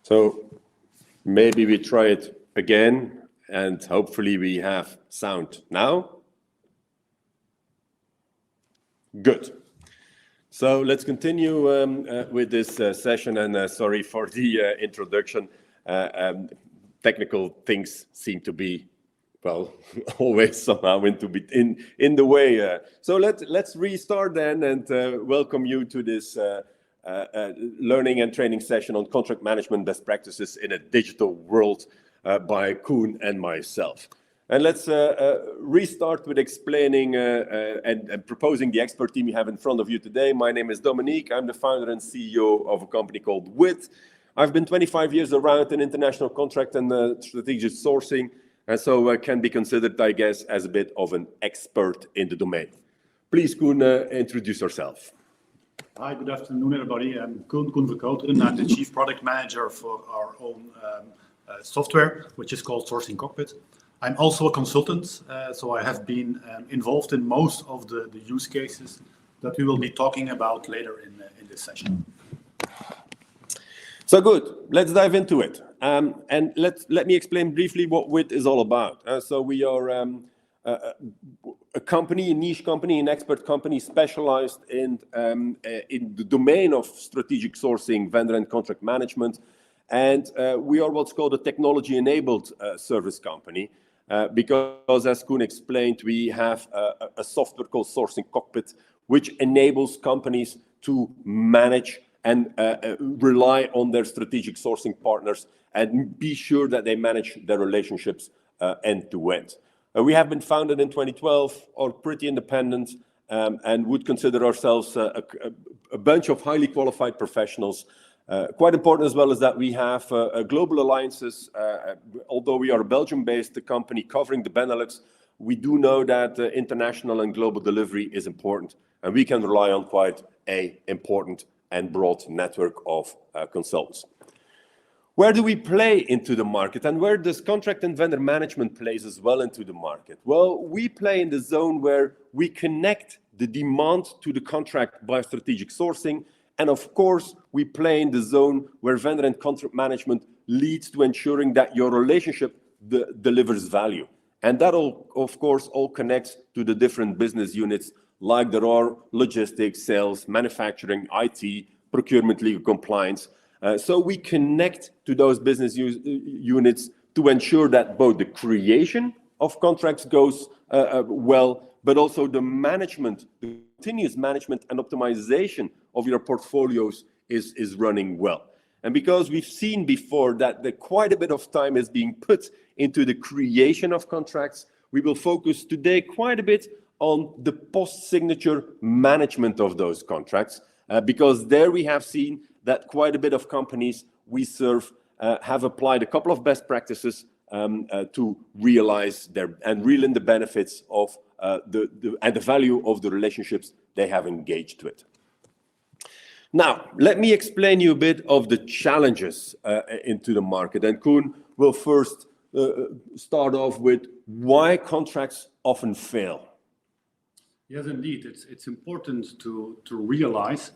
So maybe we try it again, and hopefully we have sound now. Good. So let's continue with this session, and sorry for the introduction. Technical things seem to be, well, always somehow in the way. So let's restart then, and welcome you to this learning and training session on contract management best practices in a digital world by Koen and myself. And let's restart with explaining and proposing the expert team you have in front of you today. My name is Dominique. I'm the founder and CEO of a company called WIT. I've been 25 years around in international contract and strategic sourcing, and so can be considered, I guess, as a bit of an expert in the domain. Please, Koen, introduce yourself. Hi, good afternoon, everybody. I'm Koen Verkouteren. I'm the Chief Product Manager for our own software, which is called Sourcing Cockpit. I'm also a consultant, so I have been involved in most of the use cases that we will be talking about later in this session. So good, let's dive into it. And let me explain briefly what WIT is all about. So we are a company, a niche company, an expert company specialized in the domain of strategic sourcing, vendor and contract management. And we are what's called a technology-enabled service company. Because, as Koen explained, we have a software called Sourcing Cockpit, which enables companies to manage and rely on their strategic sourcing partners and be sure that they manage their relationships end to end. We have been founded in 2012, are pretty independent, and would consider ourselves a bunch of highly qualified professionals. Quite important as well is that we have global alliances. Although we are a Belgium-based company covering the Benelux, we do know that international and global delivery is important, and we can rely on quite an important and broad network of consultants. Where do we play into the market, and where does contract and vendor management plays as well into the market? Well, we play in the zone where we connect the demand to the contract by strategic sourcing. And of course, we play in the zone where vendor and contract management leads to ensuring that your relationship delivers value. And that all, of course, all connects to the different business units, like there are logistics, sales, manufacturing, IT, procurement, legal, compliance. So we connect to those business units to ensure that both the creation of contracts goes well, but also the management, the continuous management and optimization of your portfolios is running well. And because we've seen before that quite a bit of time is being put into the creation of contracts, we will focus today quite a bit on the post-signature management of those contracts, because there we have seen that quite a bit of companies we serve have applied a couple of best practices to realize and reel in the benefits of the value of the relationships they have engaged with. Now, let me explain you a bit of the challenges into the market. And Koen will first start off with why contracts often fail. Yes, indeed. It's important to realize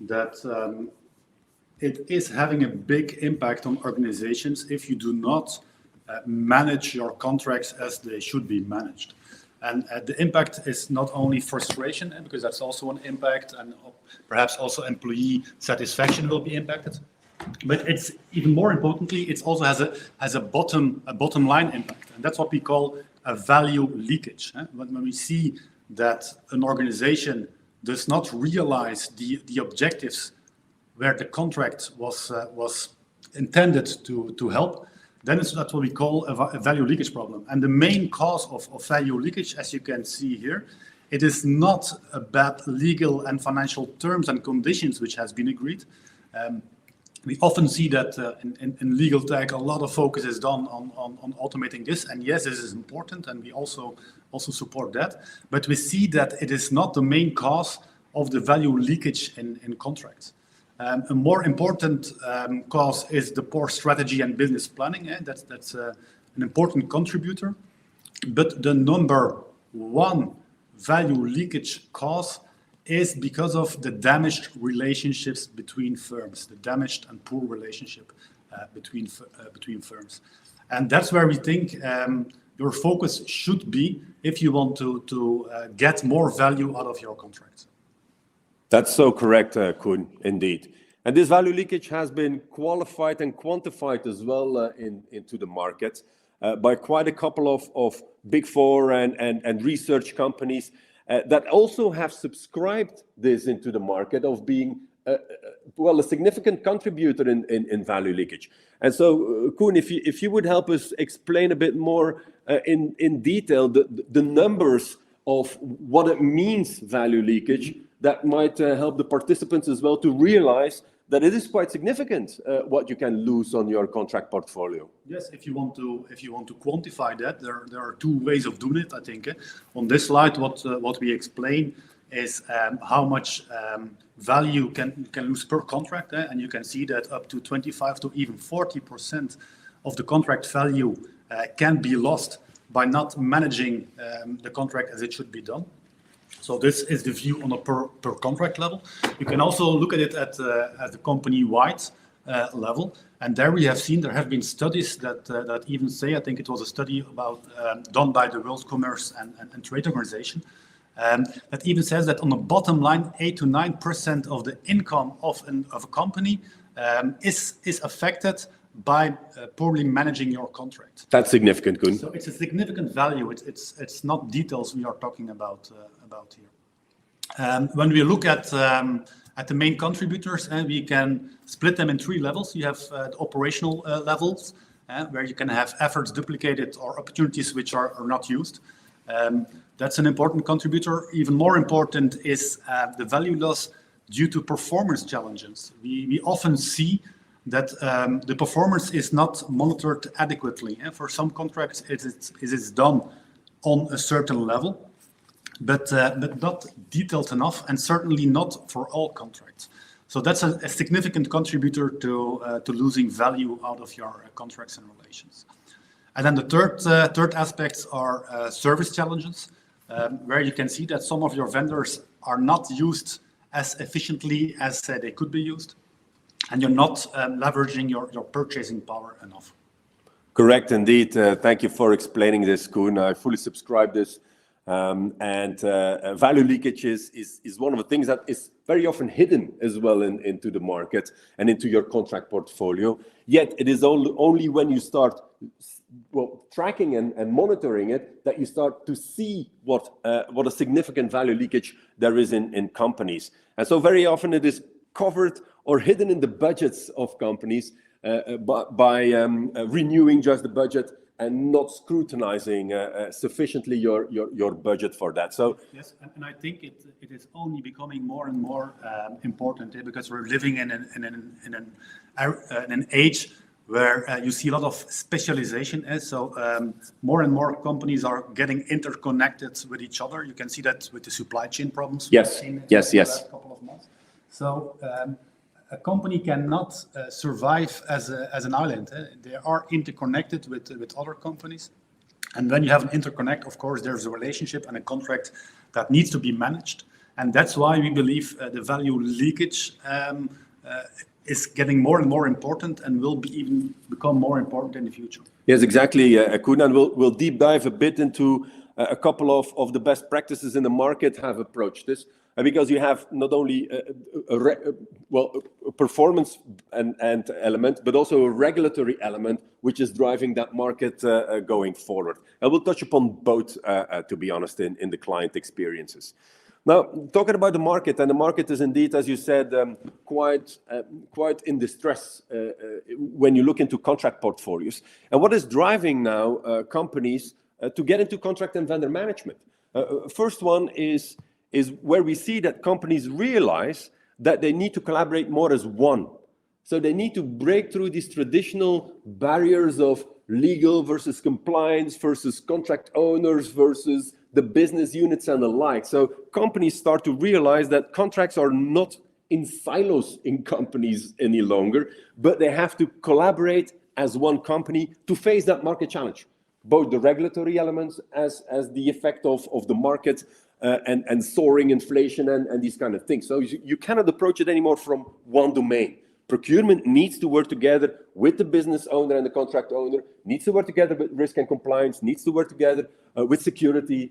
that it is having a big impact on organizations if you do not manage your contracts as they should be managed. And the impact is not only frustration, because that's also an impact, and perhaps also employee satisfaction will be impacted. But it's even more importantly, it also has a bottom line impact, and that's what we call a value leakage. When we see that an organization does not realize the objectives where the contract was intended to help, then that's what we call a value leakage problem. And the main cause of value leakage, as you can see here, it is not about legal and financial terms and conditions which has been agreed. We often see that in legal tech, a lot of focus is done on automating this. And yes, this is important, and we also support that. But we see that it is not the main cause of the value leakage in contracts. A more important cause is the poor strategy and business planning. That's an important contributor. But the number one value leakage cause is because of the damaged relationships between firms, the damaged and poor relationship between firms. And that's where we think your focus should be if you want to get more value out of your contracts. That's so correct, Koen, indeed. And this value leakage has been qualified and quantified as well into the market by quite a couple of Big Four and research companies that also have subscribed this into the market of being a significant contributor in value leakage. And so, Koen, if you would help us explain a bit more in detail the numbers of what it means, value leakage, that might help the participants as well to realize that it is quite significant what you can lose on your contract portfolio. Yes, if you want to quantify that, there are two ways of doing it. I think on this slide, what we explain is how much value can lose per contract, and you can see that up to 25 to even 40% of the contract value can be lost by not managing the contract as it should be done. So this is the view on a per contract level. You can also look at it at the company-wide level, and there we have seen there have been studies that even say, I think it was a study about done by the World Commerce and Trade Organization, that even says that on the bottom line, 8 to 9% of the income of a company is affected by poorly managing your contract. That's significant, Koen. So it's a significant value. It's not details we are talking about here. When we look at the main contributors, we can split them in three levels. You have the operational levels, where you can have efforts duplicated or opportunities which are not used. That's an important contributor. Even more important is the value loss due to performance challenges. We often see that the performance is not monitored adequately. For some contracts, it is done on a certain level, but not detailed enough, and certainly not for all contracts. So that's a significant contributor to losing value out of your contracts and relations. And then the third aspects are service challenges, where you can see that some of your vendors are not used as efficiently as they could be used, and you're not leveraging your purchasing power enough. Correct, indeed. Thank you for explaining this, Koen. I fully subscribe this. Value leakage is one of the things that is very often hidden as well into the market and into your contract portfolio. Yet it is only when you start tracking and monitoring it that you start to see what a significant value leakage there is in companies. And so very often it is covered or hidden in the budgets of companies by renewing just the budget and not scrutinizing sufficiently your budget for that. So yes, and I think it is only becoming more and more important because we're living in an age where you see a lot of specialization. So more and more companies are getting interconnected with each other. You can see that with the supply chain problems. Yes, yes. The last couple of months. So a company cannot survive as an island. They are interconnected with other companies. And when you have an interconnect, of course, there's a relationship and a contract that needs to be managed. And that's why we believe the value leakage is getting more and more important and will even become more important in the future. Yes, exactly, Koen. And we'll deep dive a bit into a couple of the best practices in the market have approached this. Because you have not only a performance and element, but also a regulatory element, which is driving that market going forward. And we'll touch upon both, to be honest, in the client experiences. Now, talking about the market, and the market is indeed, as you said, quite in distress when you look into contract portfolios. And what is driving now companies to get into contract and vendor management? First one is where we see that companies realize that they need to collaborate more as one. So they need to break through these traditional barriers of legal versus compliance versus contract owners versus the business units and the like. So companies start to realize that contracts are not in silos in companies any longer, but they have to collaborate as one company to face that market challenge, both the regulatory elements as the effect of the market and soaring inflation and these kind of things. So you cannot approach it anymore from one domain, Procurement needs to work together with the business owner and the contract owner, needs to work together with risk and compliance, needs to work together with security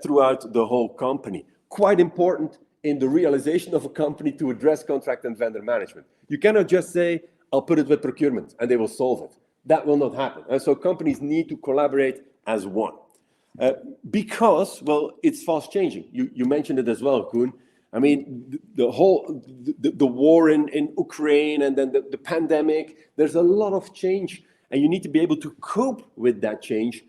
throughout the whole company. Quite important in the realization of a company to address contract and vendor management. You cannot just say, I'll put it with procurement and they will solve it. That will not happen. And so companies need to collaborate as one. Because, well, it's fast changing. You mentioned it as well, Koen. I mean, the war in Ukraine and then the pandemic, there's a lot of change and you need to be able to cope with that change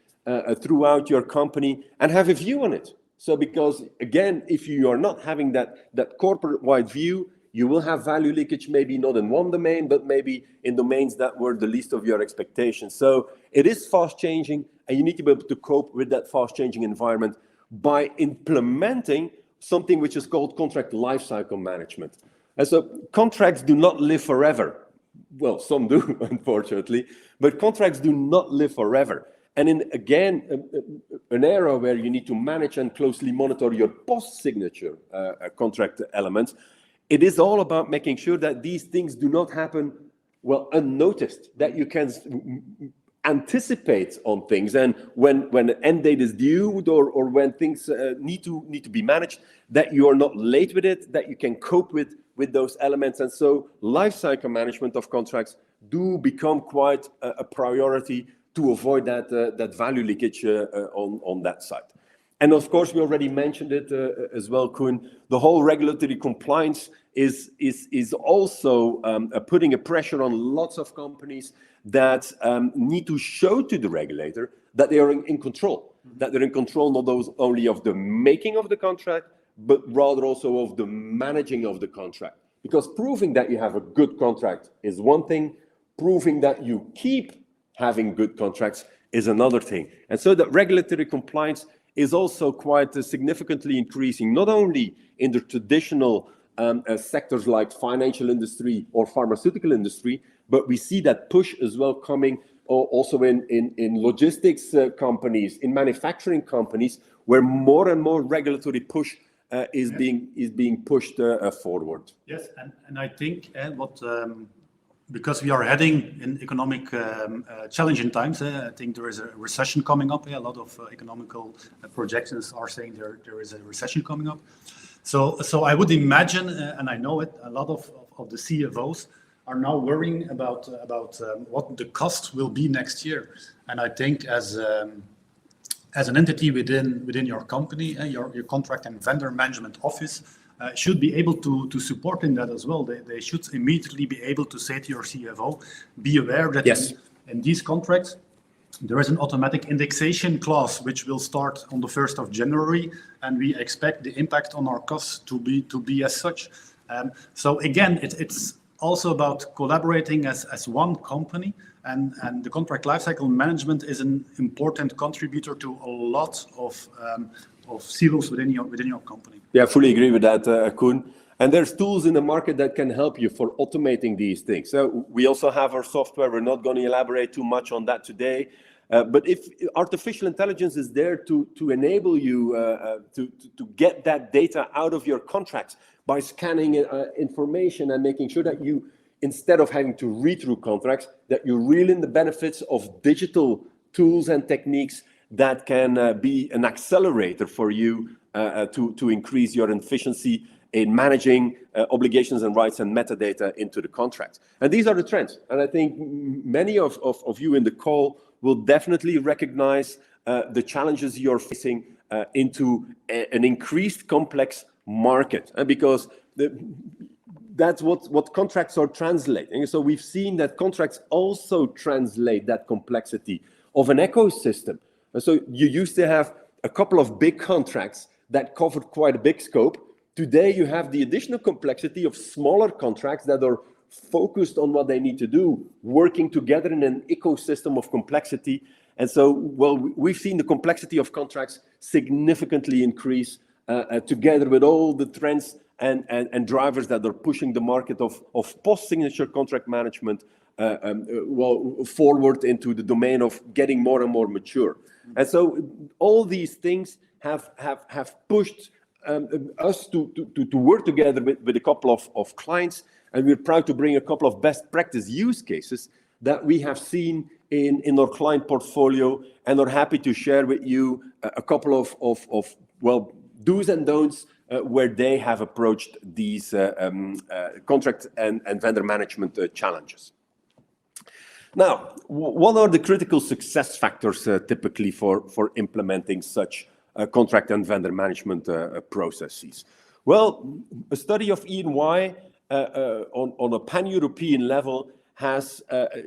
throughout your company and have a view on it. So because, again, if you are not having that corporate-wide view, you will have value leakage, maybe not in one domain, but maybe in domains that were the least of your expectations. So it is fast changing, and you need to be able to cope with that fast changing environment by implementing something which is called contract lifecycle management. And so contracts do not live forever. Well, some do, unfortunately, but contracts do not live forever. And in, again, an era where you need to manage and closely monitor your post-signature contract elements, it is all about making sure that these things do not happen, well, unnoticed, that you can anticipate on things. And when an end date is due or when things need to be managed, that you are not late with it, that you can cope with those elements. And so lifecycle management of contracts do become quite a priority to avoid that value leakage on that side. And of course, we already mentioned it as well, Koen. The whole regulatory compliance is also putting a pressure on lots of companies that need to show to the regulator that they are in control, that they're in control not only of the making of the contract, but rather also of the managing of the contract. Because proving that you have a good contract is one thing, proving that you keep having good contracts is another thing. And so that regulatory compliance is also quite significantly increasing, not only in the traditional sectors like financial industry or pharmaceutical industry, but we see that push as well coming also in logistics companies, in manufacturing companies, where more and more regulatory push is being pushed forward. Yes, and I think because we are heading in economic challenging times, I think there is a recession coming up. A lot of economical projections are saying there is a recession coming up. So I would imagine, and I know it, a lot of the CFOs are now worrying about what the cost will be next year. And I think as an entity within your company, your contract and vendor management office should be able to support in that as well. They should immediately be able to say to your CFO, be aware that yes, in these contracts, there is an automatic indexation clause which will start on the 1st of January, and we expect the impact on our costs to be as such. So again, it's also about collaborating as one company, and the contract lifecycle management is an important contributor to a lot of silos within your company. Yeah, I fully agree with that, Koen. And there's tools in the market that can help you for automating these things. So we also have our software. We're not going to elaborate too much on that today. But if artificial intelligence is there to enable you to get that data out of your contracts by scanning information and making sure that you, instead of having to read through contracts, that you reel in the benefits of digital tools and techniques that can be an accelerator for you to increase your efficiency in managing obligations and rights and metadata into the contracts. And these are the trends. And I think many of you in the call will definitely recognize the challenges you're facing into an increased complex market. And because that's what contracts are translating. So we've seen that contracts also translate that complexity of an ecosystem. And so you used to have a couple of big contracts that covered quite a big scope. Today, you have the additional complexity of smaller contracts that are focused on what they need to do, working together in an ecosystem of complexity. And so, well, we've seen the complexity of contracts significantly increase together with all the trends and drivers that are pushing the market of post-signature contract management forward into the domain of getting more and more mature. And so all these things have pushed us to work together with a couple of clients And we're proud to bring a couple of best practice use cases that we have seen in our client portfolio, and are happy to share with you a couple of well, do's and don'ts where they have approached these contract and vendor management challenges. Now, what are the critical success factors typically for implementing such contract and vendor management processes? Well, a study of E&Y on a pan-European level has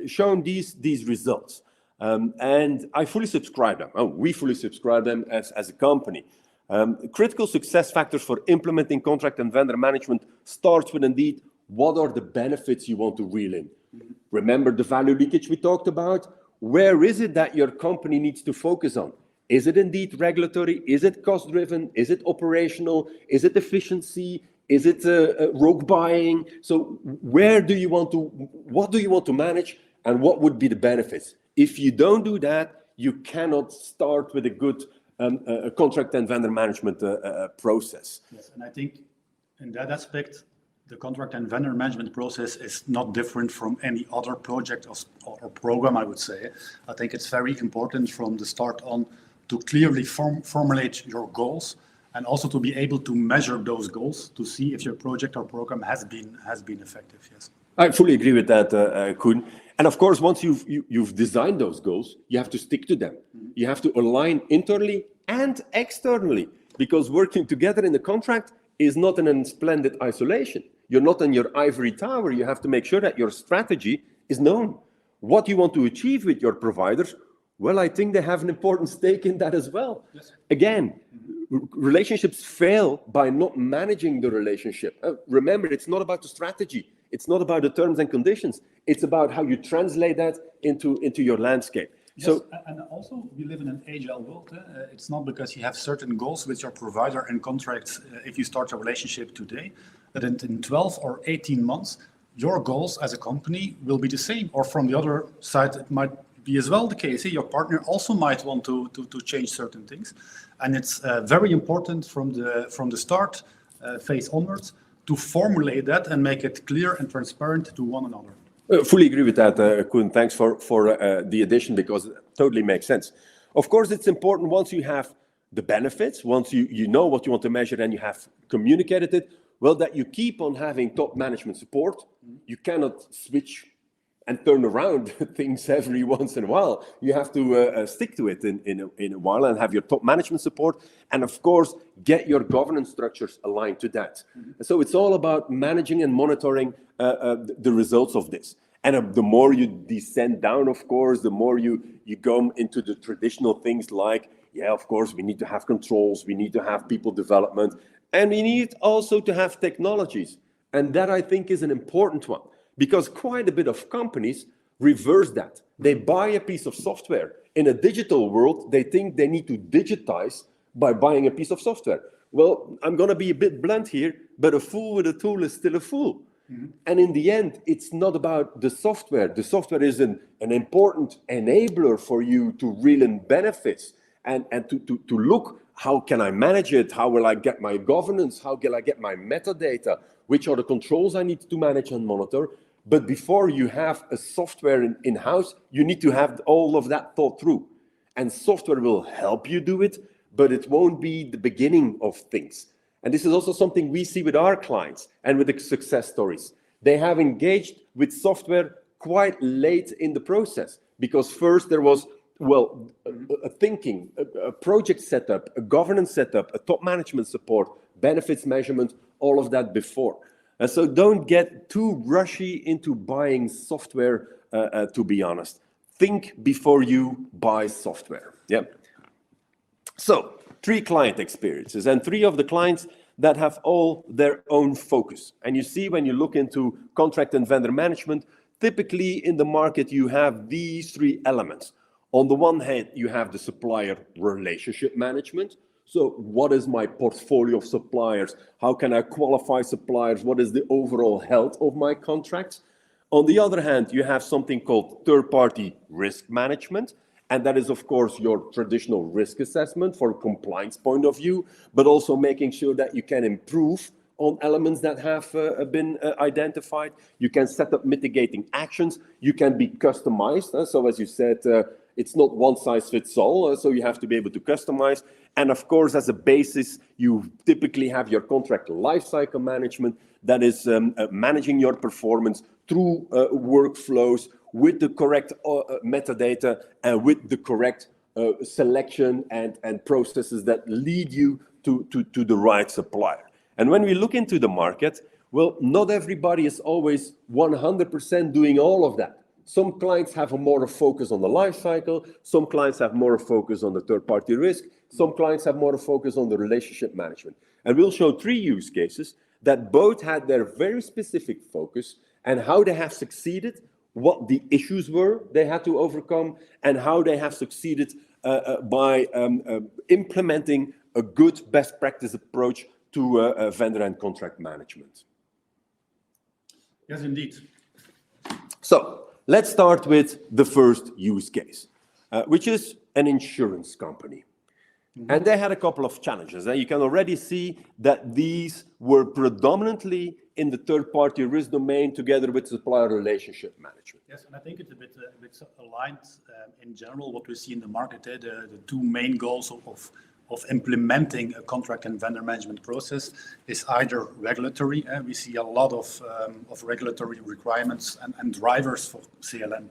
shown these results. And I fully subscribe them. Oh, we fully subscribe them as a company. Critical success factors for implementing contract and vendor management starts with indeed, what are the benefits you want to reel in? Remember the value leakage we talked about? Where is it that your company needs to focus on? Is it indeed regulatory? Is it cost-driven? Is it operational? Is it efficiency? Is it rogue buying? So what do you want to manage, and what would be the benefits? If you don't do that, you cannot start with a good contract and vendor management process. Yes, and I think in that aspect, the contract and vendor management process is not different from any other project or program, I would say. I think it's very important from the start on to clearly formulate your goals, and also to be able to measure those goals to see if your project or program has been effective. Yes, I fully agree with that, Koen. And of course, once you've designed those goals, you have to stick to them. You have to align internally and externally, because working together in the contract is not in splendid isolation. You're not in your ivory tower. You have to make sure that your strategy is known. What you want to achieve with your providers, well, I think they have an important stake in that as well. Yes. Again, relationships fail by not managing the relationship. Remember, it's not about the strategy. It's not about the terms and conditions. It's about how you translate that into your landscape. Yes, so, and also we live in an agile world. It's not because you have certain goals with your provider and contracts, if you start a relationship today, that in 12 or 18 months, your goals as a company will be the same. Or from the other side, it might be as well the case. Your partner also might want to change certain things. And it's very important from the start phase onwards to formulate that and make it clear and transparent to one another. Fully agree with that, Koen. Thanks for the addition, because it totally makes sense. Of course, it's important once you have the benefits, once you know what you want to measure and you have communicated it, well, that you keep on having top management support. You cannot switch and turn around things every once in a while. You have to stick to it in a while and have your top management support. And of course, get your governance structures aligned to that. So it's all about managing and monitoring the results of this. And the more you descend down, of course, the more you go into the traditional things like, yeah, of course, we need to have controls, we need to have people development, and we need also to have technologies. And that, I think, is an important one, because quite a bit of companies reverse that. They buy a piece of software. In a digital world, they think they need to digitize by buying a piece of software. Well, I'm going to be a bit blunt here, but a fool with a tool is still a fool. And in the end, it's not about the software. The software is an important enabler for you to reel in benefits and to look, how can I manage it? How will I get my governance? How can I get my metadata? Which are the controls I need to manage and monitor? But before you have a software in-house, you need to have all of that thought through. And software will help you do it, but it won't be the beginning of things. And this is also something we see with our clients and with the success stories. They have engaged with software quite late in the process, because first there was, well, a thinking, a project setup, a governance setup, a top management support, benefits measurement, all of that before. And so don't get too rushy into buying software, to be honest. Think before you buy software. Yeah. So 3 client experiences, and 3 of the clients that have all their own focus. And you see, when you look into contract and vendor management, typically in the market, you have these 3 elements. On the one hand, you have the supplier relationship management. So what is my portfolio of suppliers? How can I qualify suppliers? What is the overall health of my contracts? On the other hand, you have something called third-party risk management. And that is, of course, your traditional risk assessment for a compliance point of view, but also making sure that you can improve on elements that have been identified. You can set up mitigating actions. You can be customized. So as you said, it's not one size fits all. So you have to be able to customize. And of course, as a basis, you typically have your contract lifecycle management that is managing your performance through workflows with the correct metadata and with the correct selection and processes that lead you to the right supplier. And when we look into the market, well, not everybody is always 100% doing all of that. Some clients have a more focus on the life cycle. Some clients have more focus on the third-party risk. Some clients have more focus on the relationship management. And we'll show 3 use cases that both had their very specific focus and how they have succeeded, what the issues were they had to overcome, and how they have succeeded by implementing a good best practice approach to vendor and contract management. Yes, indeed. So let's start with the first use case, which is an insurance company. And they had a couple of challenges. And you can already see that these were predominantly in the third-party risk domain together with supplier relationship management. Yes, and I think it's a bit aligned in general what we see in the market. The 2 main goals of implementing a contract and vendor management process is either regulatory. We see a lot of regulatory requirements and drivers for CLM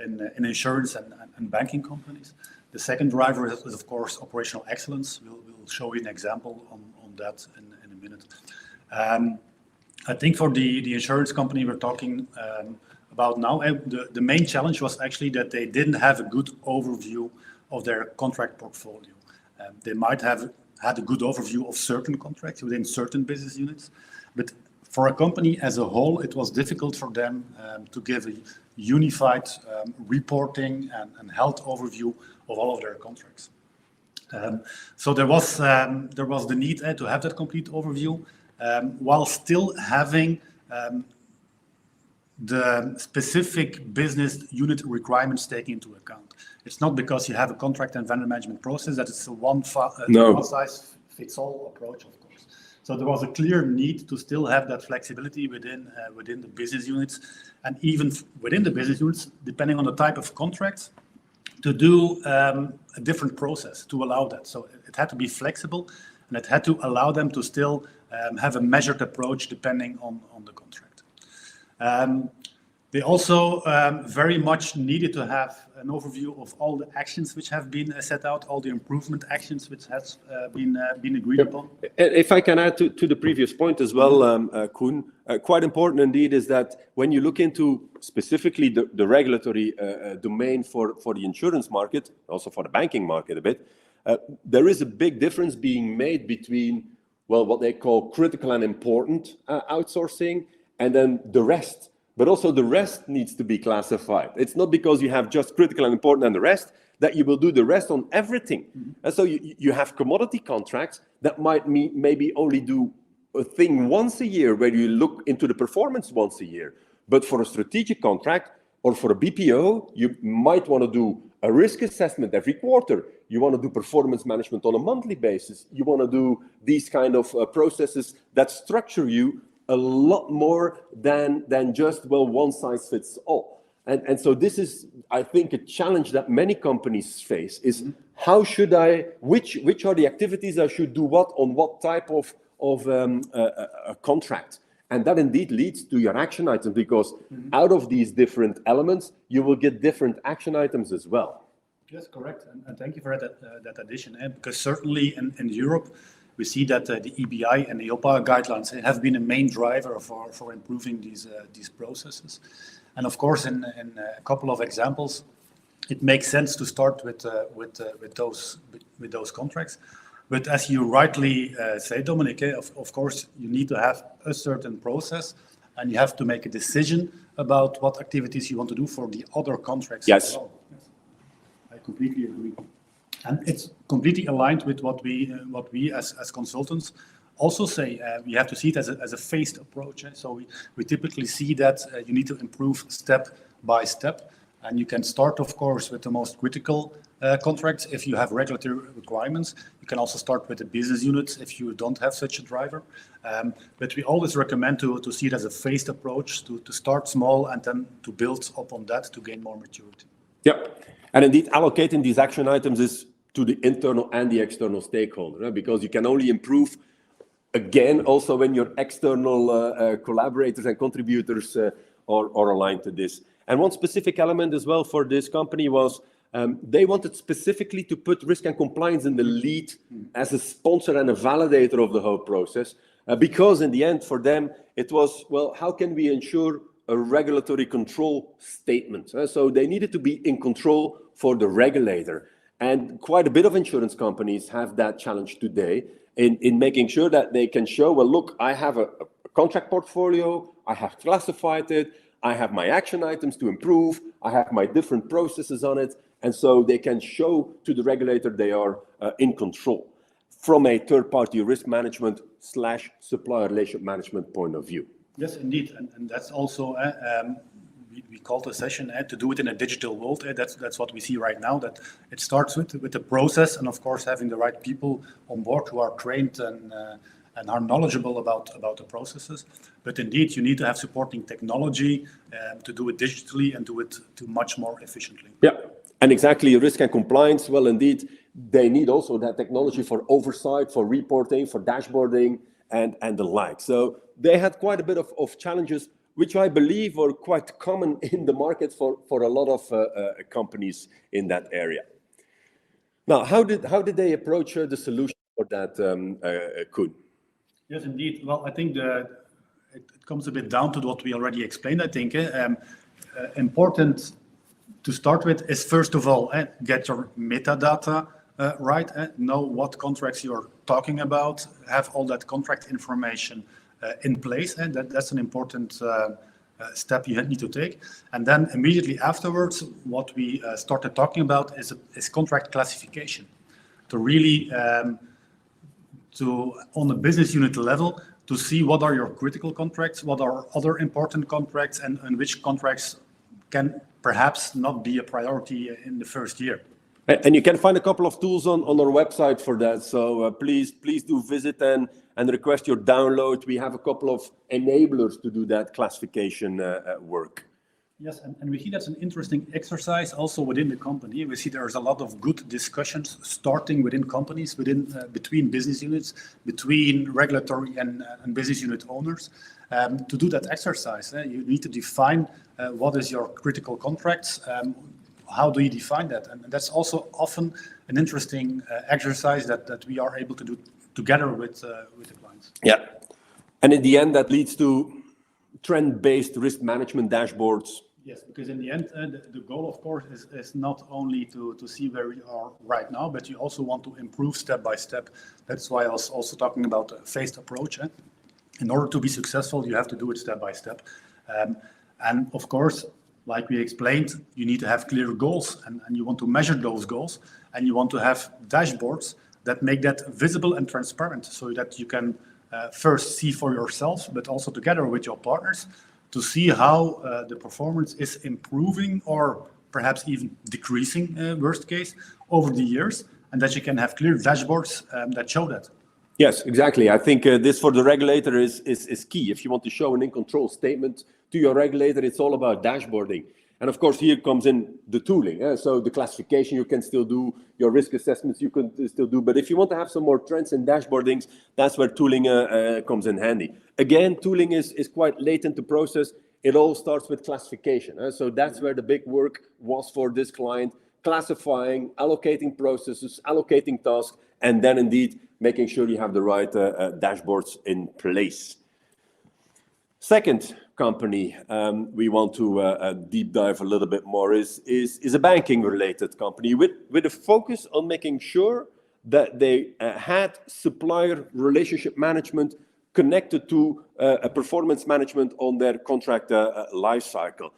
in insurance and banking companies. The second driver is, of course, operational excellence. We'll show you an example on that in a minute. I think for the insurance company we're talking about now, the main challenge was actually that they didn't have a good overview of their contract portfolio. They might have had a good overview of certain contracts within certain business units, but for a company as a whole, it was difficult for them to give a unified reporting and health overview of all of their contracts. So there was the need to have that complete overview while still having the specific business unit requirements taken into account. It's not because you have a contract and vendor management process that it's a one size fits all approach, of course. So there was a clear need to still have that flexibility within the business units, and even within the business units, depending on the type of contract, to do a different process to allow that. So it had to be flexible, and it had to allow them to still have a measured approach depending on the contract. They also very much needed to have an overview of all the actions which have been set out, all the improvement actions which has been agreed upon. If I can add to the previous point as well, Koen, quite important indeed is that when you look into specifically the regulatory domain for the insurance market, also for the banking market a bit, there is a big difference being made between, well, what they call critical and important outsourcing, and then the rest. But also the rest needs to be classified. It's not because you have just critical and important and the rest that you will do the rest on everything. And so you have commodity contracts that might maybe only do a thing once a year where you look into the performance once a year. But for a strategic contract or for a BPO, you might want to do a risk assessment every quarter. You want to do performance management on a monthly basis. You want to do these kind of processes that structure you a lot more than just, well, one size fits all. And so this is, I think, a challenge that many companies face is how should which are the activities I should do what on what type of a contract. And that indeed leads to your action items, because out of these different elements, you will get different action items as well. Yes, correct. And thank you for that addition. Because certainly in Europe, we see that the EBI and the EIOPA guidelines have been a main driver for improving these processes. And of course, in a couple of examples, it makes sense to start with those contracts. But as you rightly say, Dominic, of course, you need to have a certain process, and you have to make a decision about what activities you want to do for the other contracts. Yes. As well. Yes. I completely agree. And it's completely aligned with what we as consultants also say. We have to see it as a phased approach. So we typically see that you need to improve step by step. And you can start, of course, with the most critical contracts. If you have regulatory requirements, you can also start with the business units if you don't have such a driver. But we always recommend to see it as a phased approach, to start small and then to build upon that to gain more maturity. Yep. And indeed, allocating these action items is to the internal and the external stakeholder, because you can only improve, again, also when your external collaborators and contributors are aligned to this. And one specific element as well for this company was they wanted specifically to put risk and compliance in the lead as a sponsor and a validator of the whole process, because in the end, for them, it was, well, how can we ensure a regulatory control statement? So they needed to be in control for the regulator. And quite a bit of insurance companies have that challenge today in making sure that they can show, well, look, I have a contract portfolio, I have classified it, I have my action items to improve, I have my different processes on it, and so they can show to the regulator they are in control from a third-party risk management / supplier relationship management point of view. Yes, indeed, and that's also we call the session to do it in a digital world. That's what we see right now. That it starts with the process, and of course having the right people on board who are trained and are knowledgeable about the processes. But indeed, you need to have supporting technology to do it digitally and do it much more efficiently. Yeah, and exactly risk and compliance. Well, indeed, they need also that technology for oversight, for reporting, for dashboarding, and the like. So they had quite a bit of challenges, which I believe are quite common in the market for a lot of companies in that area. Now, how did they approach the solution for that, Koen? Yes, indeed. Well, I think it comes a bit down to what we already explained. I think important to start with is, first of all, get your metadata right. Know what contracts you're talking about. Have all that contract information in place, and that's an important step you need to take. And then immediately afterwards, what we started talking about is contract classification, to really on a business unit level, to see what are your critical contracts, what are other important contracts, and which contracts can perhaps not be a priority in the first year. And you can find a couple of tools on our website for that. So please do visit and request your download. We have a couple of enablers to do that classification work. Yes, and we see that's an interesting exercise also within the company. We see there's a lot of good discussions starting within companies, between business units, between regulatory and business unit owners. To do that exercise, you need to define what is your critical contracts. How do you define that? And that's also often an interesting exercise that we are able to do together with the clients. Yeah, and in the end, that leads to trend-based risk management dashboards. Yes, because in the end, the goal, of course, is not only to see where we are right now, but you also want to improve step by step. That's why I was also talking about a phased approach. In order to be successful, you have to do it step by step. And of course, like we explained, you need to have clear goals, and you want to measure those goals, and you want to have dashboards that make that visible and transparent, so that you can first see for yourself, but also together with your partners, to see how the performance is improving or perhaps even decreasing, worst case, over the years, and that you can have clear dashboards that show that. Yes, exactly. I think this for the regulator is key. If you want to show an in-control statement to your regulator, it's all about dashboarding. And of course, here comes in the tooling. So the classification, you can still do, your risk assessments, you can still do. But if you want to have some more trends in dashboardings, that's where tooling comes in handy. Again, tooling is quite late into process. It all starts with classification. So that's where the big work was for this client, classifying, allocating processes, allocating tasks, and then indeed making sure you have the right dashboards in place. Second company we want to deep dive a little bit more is a banking related company with a focus on making sure that they had supplier relationship management connected to a performance management on their contract life cycle.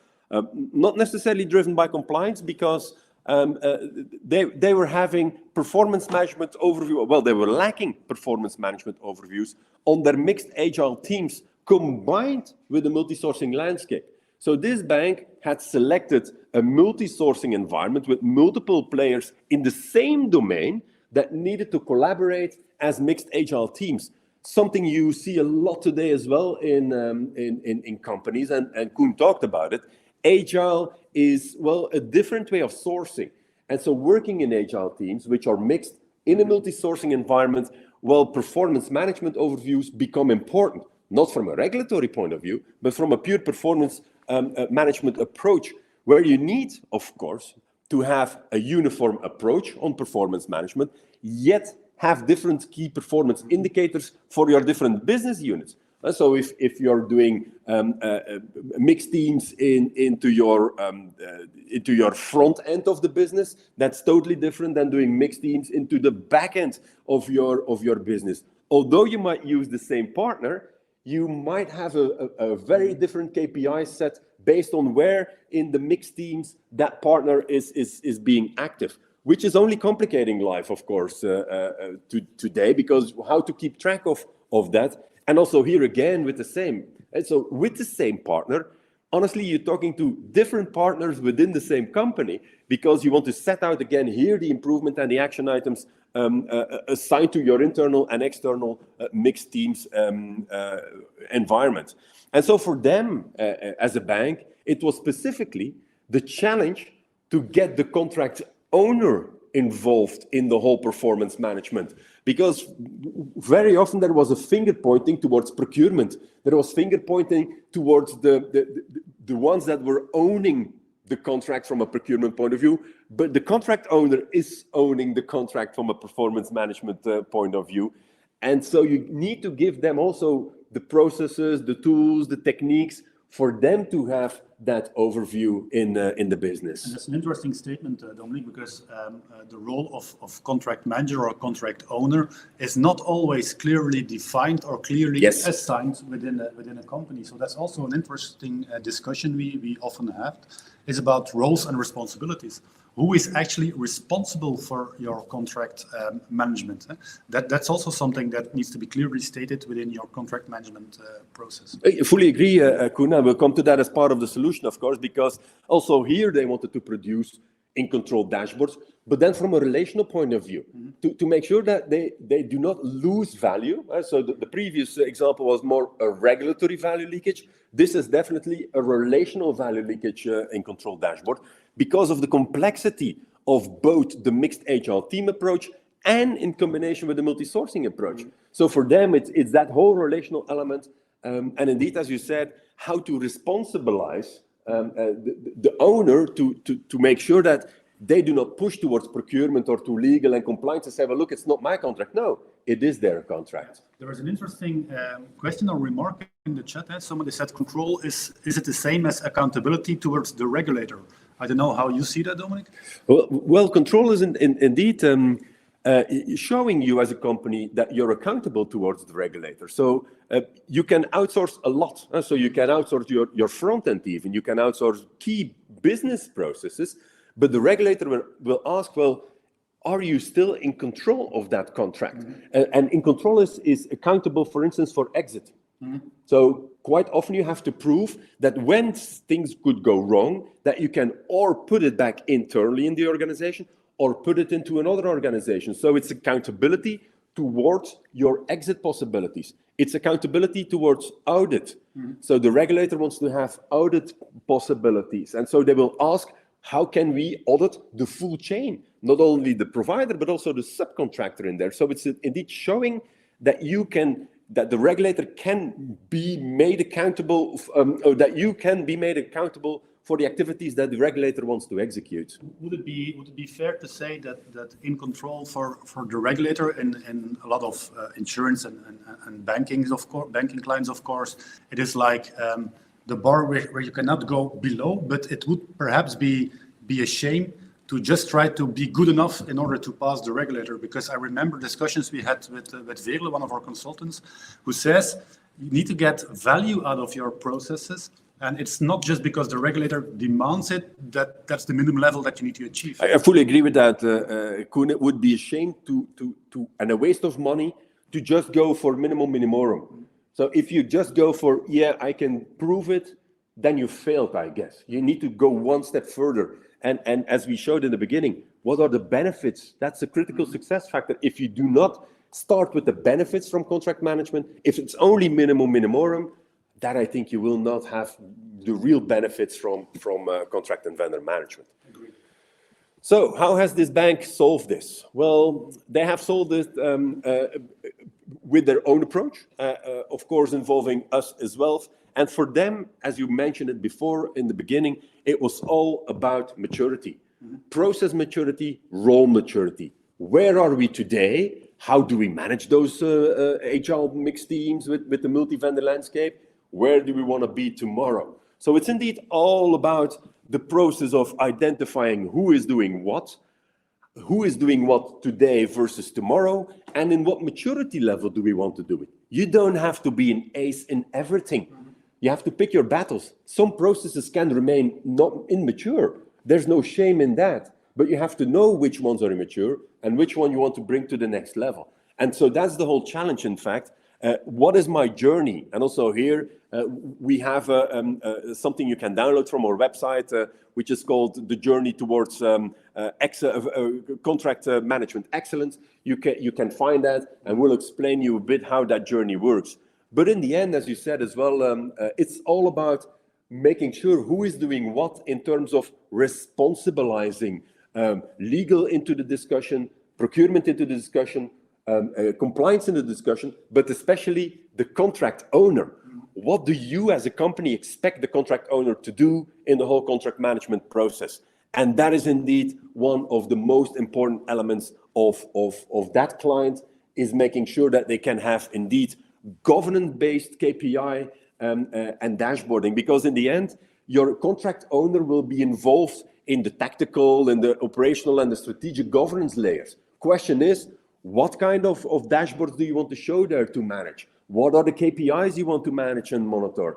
Not necessarily driven by compliance, because they were having performance management overview. Well, they were lacking performance management overviews on their mixed agile teams, combined with the multi-sourcing landscape. So this bank had selected a multi-sourcing environment with multiple players in the same domain that needed to collaborate as mixed agile teams. Something you see a lot today as well in companies, and Koen talked about it. Agile is, well, a different way of sourcing. And so working in agile teams, which are mixed in a multi-sourcing environment, well, performance management overviews become important, not from a regulatory point of view, but from a pure performance management approach, where you need, of course, to have a uniform approach on performance management, yet have different key performance indicators for your different business units. So if you're doing mixed teams into your front end of the business, that's totally different than doing mixed teams into the back end of your business. Although you might use the same partner, you might have a very different KPI set based on where in the mixed teams that partner is being active, which is only complicating life, of course, today, because how to keep track of that. And also here again with the same. And so with the same partner, honestly, you're talking to different partners within the same company, because you want to set out again here the improvement and the action items assigned to your internal and external mixed teams environment. And so for them, as a bank, it was specifically the challenge to get the contract owner involved in the whole performance management, because very often there was a finger pointing towards procurement. There was finger pointing towards the ones that were owning the contract from a procurement point of view, but the contract owner is owning the contract from a performance management point of view. And so you need to give them also the processes, the tools, the techniques for them to have that overview in the business. And that's an interesting statement, Dominique, because the role of contract manager or contract owner is not always clearly defined or clearly assigned within a company. So that's also an interesting discussion we often have, is about roles and responsibilities. Who is actually responsible for your contract management? That's also something that needs to be clearly stated within your contract management process. I fully agree, Koen, and we'll come to that as part of the solution, of course, because also here they wanted to produce in-control dashboards, but then from a relational point of view, to make sure that they do not lose value. So the previous example was more a regulatory value leakage. This is definitely a relational value leakage in-control dashboard, because of the complexity of both the mixed agile team approach and in combination with the multi-sourcing approach. So for them, it's that whole relational element. And indeed, as you said, how to responsibilize the owner to make sure that they do not push towards procurement or to legal and compliance and say, well, look, it's not my contract. No, it is their contract. There was an interesting question or remark in the chat. Somebody said, control, is it the same as accountability towards the regulator? I don't know how you see that, Dominique. Well, control is indeed showing you as a company that you're accountable towards the regulator. So you can outsource a lot. So you can outsource your front end even. You can outsource key business processes, but the regulator will ask, well, are you still in control of that contract? And in control is accountable, for instance, for exit. So quite often you have to prove that when things could go wrong, that you can or put it back internally in the organization or put it into another organization. So it's accountability towards your exit possibilities. It's accountability towards audit. So the regulator wants to have audit possibilities. And so they will ask, how can we audit the full chain? Not only the provider, but also the subcontractor in there. So it's indeed showing that that the regulator can be made accountable, or that you can be made accountable for the activities that the regulator wants to execute. Would it be fair to say that in control for the regulator in a lot of insurance and banking clients, of course, it is like the bar where you cannot go below, but it would perhaps be a shame to just try to be good enough in order to pass the regulator. Because I remember discussions we had with Veerle, one of our consultants, who says you need to get value out of your processes. And it's not just because the regulator demands it, that's the minimum level that you need to achieve. I fully agree with that, Koen. It would be a shame and a waste of money to just go for minimum minimorum. So if you just go for, I can prove it, then you failed, I guess. You need to go one step further. And as we showed in the beginning, what are the benefits? That's a critical success factor. If you do not start with the benefits from contract management, if it's only minimum minimorum, that I think you will not have the real benefits from contract and vendor management. Agreed. So how has this bank solved this? Well, they have solved it with their own approach, of course, involving us as well. And for them, as you mentioned it before in the beginning, it was all about maturity, process maturity, role maturity. Where are we today? How do we manage those agile mixed teams with the multi-vendor landscape? Where do we want to be tomorrow? So it's indeed all about the process of identifying who is doing what today versus tomorrow, and in what maturity level do we want to do it. You don't have to be an ace in everything. You have to pick your battles. Some processes can remain not immature. There's no shame in that, but you have to know which ones are immature and which one you want to bring to the next level. And so that's the whole challenge, in fact. What is my journey? And also here, we have something you can download from our website, which is called The Journey Towards Contract Management Excellence. You can find that, and we'll explain you a bit how that journey works. But in the end, as you said as well, it's all about making sure who is doing what in terms of responsibilizing legal into the discussion, procurement into the discussion, compliance in the discussion, but especially the contract owner. What do you as a company expect the contract owner to do in the whole contract management process? And that is indeed one of the most important elements of that client, is making sure that they can have indeed governance-based KPI and dashboarding, because in the end, your contract owner will be involved in the tactical and the operational and the strategic governance layers. Question is, what kind of dashboards do you want to show there to manage? What are the KPIs you want to manage and monitor?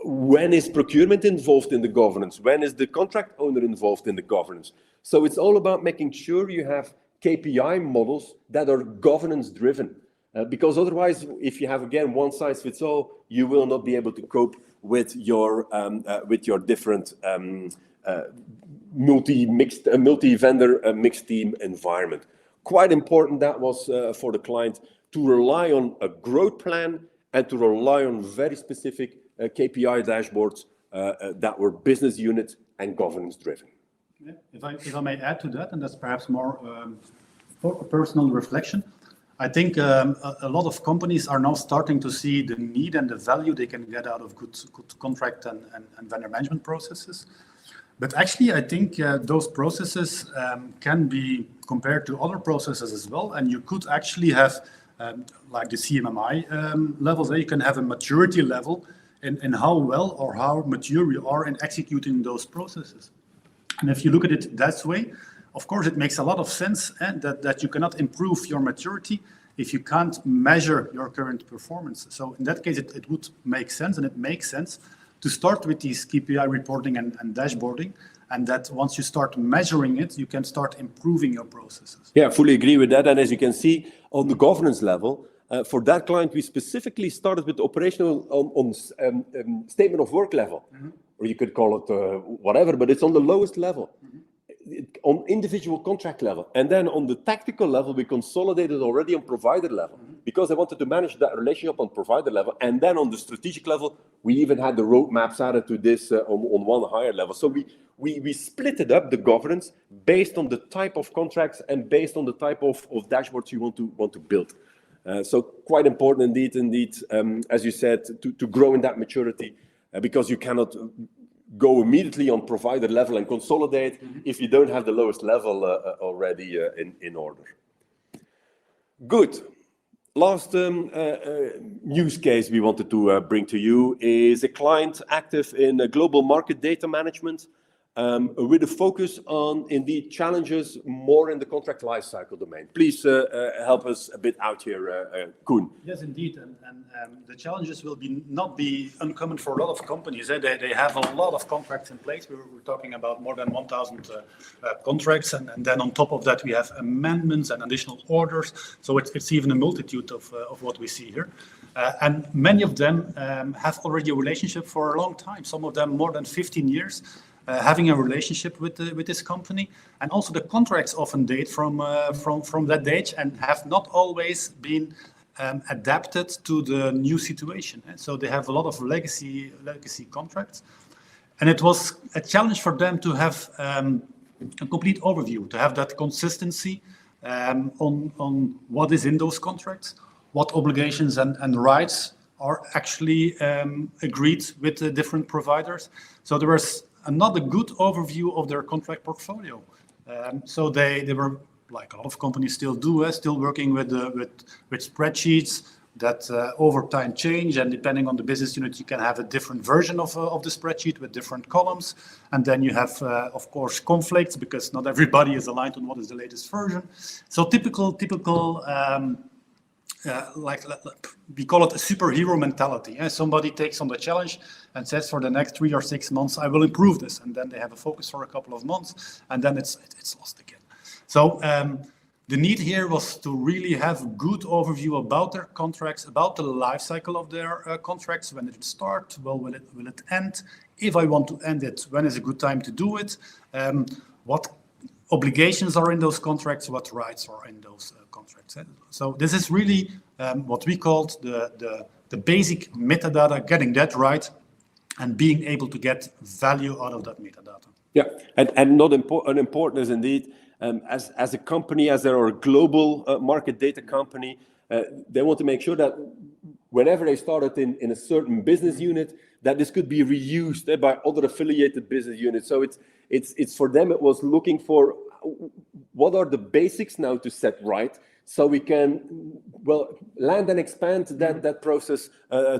When is procurement involved in the governance? When is the contract owner involved in the governance? So it's all about making sure you have KPI models that are governance driven. Because otherwise, if you have, again, one size fits all, you will not be able to cope with your different multi-vendor mixed team environment. Quite important that was for the client to rely on a growth plan and to rely on very specific KPI dashboards that were business unit and governance driven. Yeah. If I may add to that, and that's perhaps more for a personal reflection, I think a lot of companies are now starting to see the need and the value they can get out of good contract and vendor management processes. But actually, I think those processes can be compared to other processes as well. And you could actually have, like the CMMI levels, you can have a maturity level in how well or how mature you are in executing those processes. And if you look at it that way, of course, it makes a lot of sense that you cannot improve your maturity if you can't measure your current performance. So in that case, it would make sense, and it makes sense to start with these KPI reporting and dashboarding, and that once you start measuring it, you can start improving your processes. Yeah, I fully agree with that. And as you can see, on the governance level, for that client, we specifically started with operational on statement of work level, or you could call it whatever, but it's on the lowest level. On individual contract level. And then on the tactical level, we consolidated already on provider level, because I wanted to manage that relationship on provider level. And then on the strategic level, we even had the roadmaps added to this on one higher level. So we split it up, the governance, based on the type of contracts and based on the type of dashboards you want to build. So quite important indeed, as you said, to grow in that maturity, because you cannot go immediately on provider level and consolidate if you don't have the lowest level already in order. Good. Last use case we wanted to bring to you is a client active in global market data management. with a focus on indeed challenges more in the contract lifecycle domain. Please help us a bit out here, Koen. Yes, indeed, and the challenges will not be uncommon for a lot of companies. They have a lot of contracts in place. We're talking about more than 1,000 contracts, and then on top of that we have amendments and additional orders. So it's even a multitude of what we see here, and many of them have already a relationship for a long time. Some of them more than 15 years. Having a relationship with this company, and also the contracts often date from that date and have not always been adapted to the new situation. And so they have a lot of legacy contracts, and it was a challenge for them to have a complete overview, to have that consistency on what is in those contracts, what obligations and rights are actually agreed with the different providers. So there was another good overview of their contract portfolio. So they were, like a lot of companies still do, still working with spreadsheets that over time change, and depending on the business unit, you can have a different version of the spreadsheet with different columns. And then you have, of course, conflicts, because not everybody is aligned on what is the latest version. So typical we call it a superhero mentality. Somebody takes on the challenge and says, for the next 3 or 6 months, I will improve this. And then they have a focus for a couple of months, and then it's lost again. So the need here was to really have good overview about their contracts, about the life cycle of their contracts. When did it start? Well, will it end? If I want to end it, when is a good time to do it? What obligations are in those contracts? What rights are in those contracts? So this is really what we called the basic metadata, getting that right and being able to get value out of that metadata. Yeah, and not unimportant is indeed, as a company, as they're a global market data company, they want to make sure that whenever they started in a certain business unit, that this could be reused by other affiliated business units. So it's for them, it was looking for what are the basics now to set right, so we can, well, land and expand that process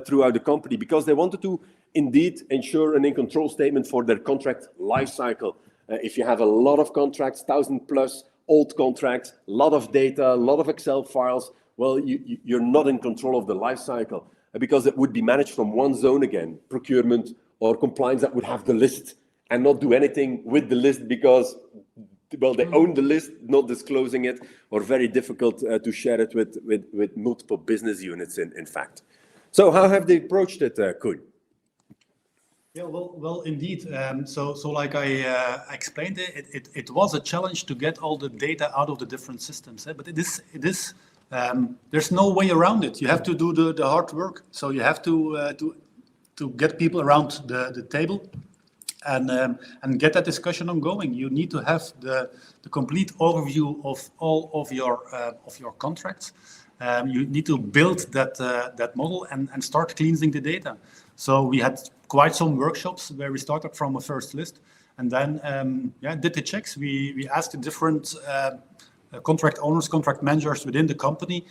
throughout the company, because they wanted to indeed ensure an in-control statement for their contract life cycle. If you have a lot of contracts, 1,000+ old contracts, a lot of data, a lot of Excel files, well, you're not in control of the life cycle, because it would be managed from one zone again, procurement or compliance, that would have the list and not do anything with the list, because, well, they own the list, not disclosing it, or very difficult to share it with multiple business units, in fact. So how have they approached it, Koen? Yeah, well, indeed. So like I explained, it was a challenge to get all the data out of the different systems. But it is there's no way around it. You have to do the hard work. So you have to get people around the table and get that discussion ongoing. You need to have the complete overview of all of your contracts. You need to build that model and start cleansing the data. So we had quite some workshops where we started from a first list, and then did the checks. We asked the different contract owners, contract managers within the company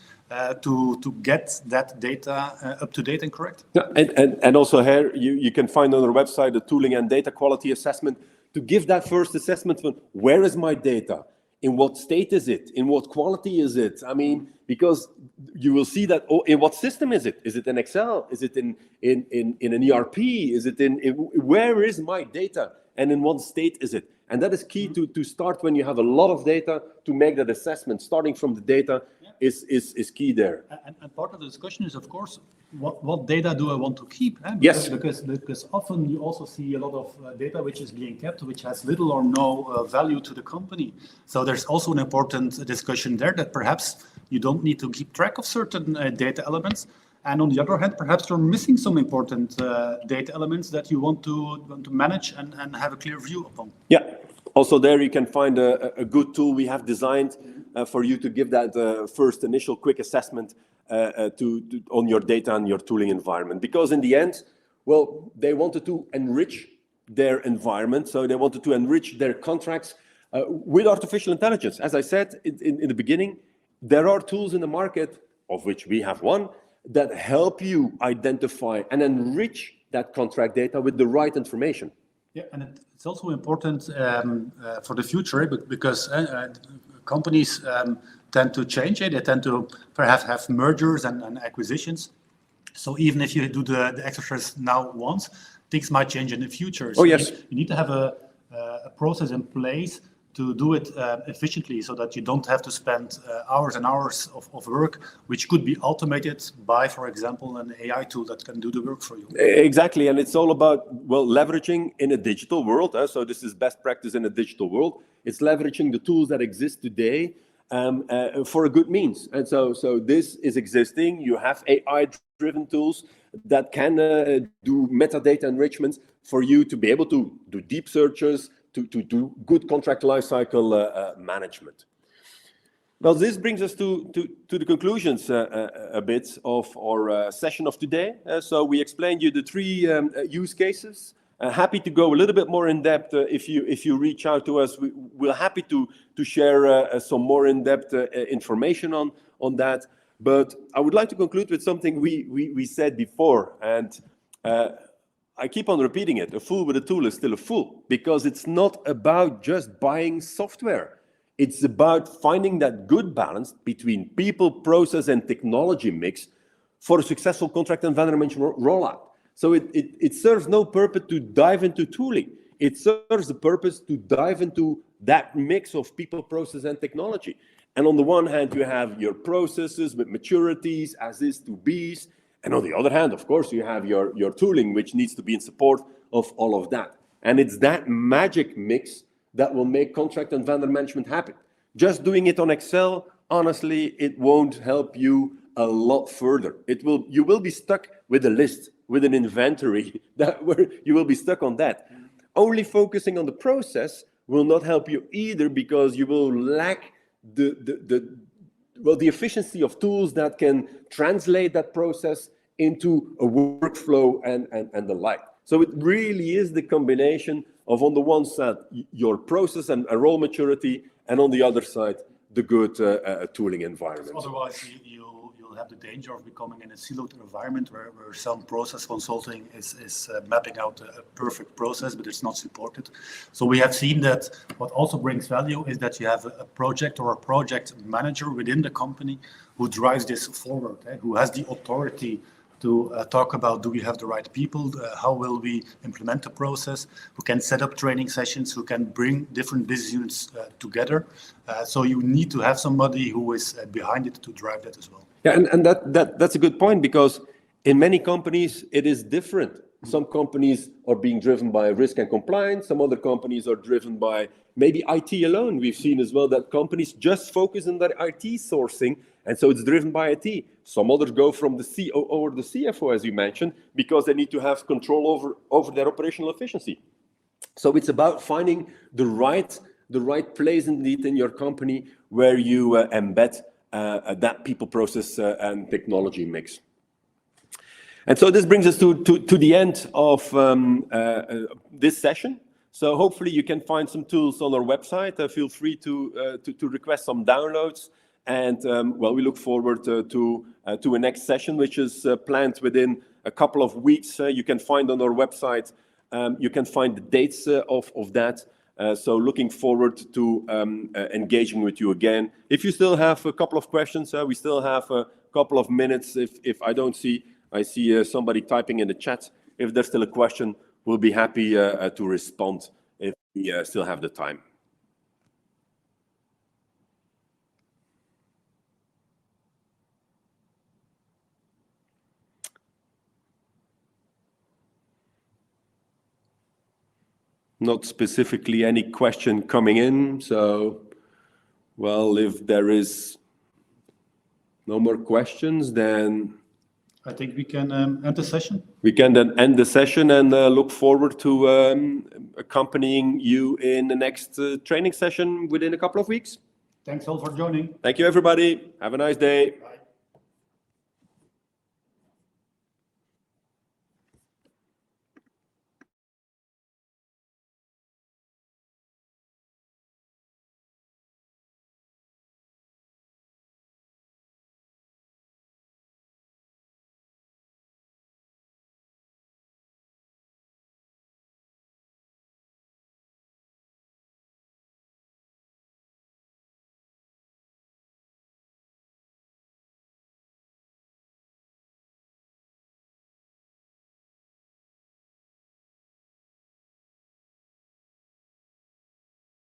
to get that data up to date and correct. Yeah, and also here you can find on our website the tooling and data quality assessment to give that first assessment of where is my data, in what state is it, in what quality is it. I mean, because you will see that, in what system is it? Is it in Excel? Is it in an ERP? Is it in where is my data, and in what state is it? And that is key to start when you have a lot of data, to make that assessment. Starting from the data is key there. And part of the discussion is, of course, what data do I want to keep? Yes. Because often you also see a lot of data which is being kept, which has little or no value to the company. So there's also an important discussion there, that perhaps you don't need to keep track of certain data elements. And on the other hand, perhaps you're missing some important data elements that you want to manage and have a clear view upon. Yeah. Also there you can find a good tool we have designed for you to give that first initial quick assessment on your data and your tooling environment. Because in the end, well, they wanted to enrich their environment. So they wanted to enrich their contracts with artificial intelligence. As I said in the beginning, there are tools in the market, of which we have one, that help you identify and enrich that contract data with the right information. Yeah, and it's also important for the future, because companies tend to change. They tend to perhaps have mergers and acquisitions. So even if you do the exercise now once, things might change in the future. So Oh, yes. you need to have a process in place to do it efficiently, so that you don't have to spend hours and hours of work, which could be automated by, for example, an AI tool that can do the work for you. Exactly, and it's all about, well, leveraging in a digital world. So this is best practice in a digital world. It's leveraging the tools that exist today for a good means. And so this is existing. You have AI-driven tools that can do metadata enrichments for you to be able to do deep searches, to do good contract lifecycle management. Well, this brings us to the conclusions a bit of our session of today. So we explained you the three use cases. Happy to go a little bit more in depth if you reach out to us. We're happy to share some more in depth information on that. But I would like to conclude with something we said before, and I keep on repeating it. A fool with a tool is still a fool, because it's not about just buying software. It's about finding that good balance between people, process, and technology mix for a successful contract and vendor management rollout. So it serves no purpose to dive into tooling. It serves the purpose to dive into that mix of people, process, and technology. And on the one hand, you have your processes with maturities, as is to be's. And on the other hand, of course, you have your tooling, which needs to be in support of all of that. And it's that magic mix that will make contract and vendor management happen. Just doing it on Excel, honestly, it won't help you a lot further. You will be stuck with a list, with an inventory, where you will be stuck on that. Only focusing on the process will not help you either, because you will lack the efficiency of tools that can translate that process into a workflow and the like. So it really is the combination of, on the one side, your process and role maturity, and on the other side, the good tooling environment. Otherwise, you'll have the danger of becoming in a siloed environment where some process consulting is mapping out a perfect process, but it's not supported. So we have seen that what also brings value is that you have a project or a project manager within the company who drives this forward, who has the authority to talk about, do we have the right people, how will we implement the process, who can set up training sessions, who can bring different business units together. So you need to have somebody who is behind it to drive that as well. Yeah, and that's a good point, because in many companies it is different. Some companies are being driven by risk and compliance. Some other companies are driven by maybe IT alone. We've seen as well that companies just focus on their IT sourcing, and so it's driven by IT. Some others go from the COO or the CFO, as you mentioned, because they need to have control over their operational efficiency. So it's about finding the right place indeed in your company where you embed that people, process, and technology mix. And so this brings us to the end of this session. So hopefully you can find some tools on our website. Feel free to request some downloads. And well, we look forward to a next session, which is planned within a couple of weeks. You can find on our website, you can find the dates of that. So looking forward to engaging with you again. If you still have a couple of questions, we still have a couple of minutes. If I don't see, I see somebody typing in the chat. If there's still a question, we'll be happy to respond if we still have the time. Not specifically any question coming in. So, well, if there is no more questions, then I think we can end the session. We can then end the session and look forward to accompanying you in the next training session within a couple of weeks. Thanks all for joining. Thank you, everybody. Have a nice day. Bye.